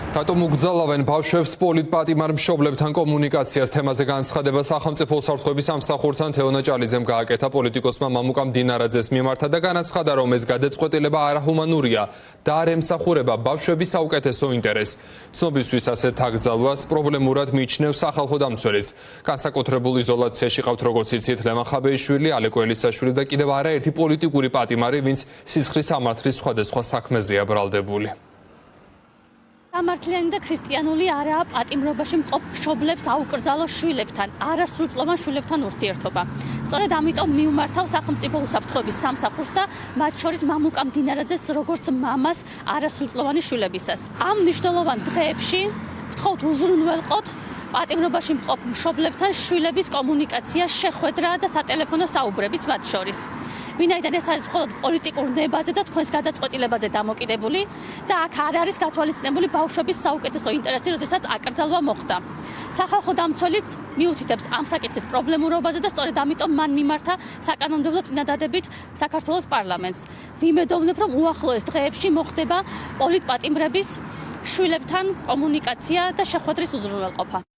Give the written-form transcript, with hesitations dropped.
რატომ უგრძალავენ ბავშვებს პოლიტპატიმარ მშობლებთან კომუნიკაციას თემაზე განცხადება სახელმწიფო უსაფრთხოების სამსახურთან თეონა ჭალიძემ გააკეთა პოლიტიკოსმა მამუკა მდინარაძეს მიმართა და განაცხადა, რომ ეს გადაწყვეტილება არაჰუმანურია და არ ემსახურება ბავშვების საუკეთესო ინტერესს. ცნობისთვის ასეთ აკრძალვას პრობლემურად მიიჩნევს სახალხო დამცველიც. განსაკუთრებულ იზოლაციაში ყავთ, როგორც იცით, ლევან ხაბეიშვილი, ალეკო ელისაშვილი და კიდევ არაერთი პოლიტიკური პატიმარი, ვინც სისხლის სამართლის სხვადასხვა საქმეზეა ბრალდებული. სამართლიანი და ქრისტიანული არაა პატიმრობაში მყოფ მშობლებს აუკრძალო შვილებთან, არასრულწლოვან შვილებთან ურთიერთობა. სწორედ ამიტომ მიუმართავ სახელმწიფო უსაფრთხოების სამსახურს და მათ შორის მამუკა მდინარაძეს როგორც მამას არასრულწლოვანი შვილებისას. ამ მნიშვნელოვან დღეებში გთხოვთ უზრუნველყოთ პატიმრობაში მყოფ მშობლებთან შვილების კომუნიკაცია, შეხვედრა და სატელეფონო საუბრებიც მათ შორის. ვინაიდან ეს არის მხოლოდ პოლიტიკურ ნებაზე და თქვენს გადაწყვეტილებაზე დამოკიდებული და აქ არ არის გათვალისწინებული ბავშვების საუკეთესო ინტერესი, როდესაც აკრძალვა მოხდა. სახალხო დამცველიც მიუთითებს ამ საკითხის პრობლემურობაზე და სწორედ ამიტომ მან მიმართა საკანონმდებლო წინადადებით საქართველოს პარლამენტს. ვიმედოვნებ, რომ უახლოეს დღეებში მოხდება პოლიტპატიმრების შვილებთან კომუნიკაცია და შეხვედრის უზრუნველყოფა.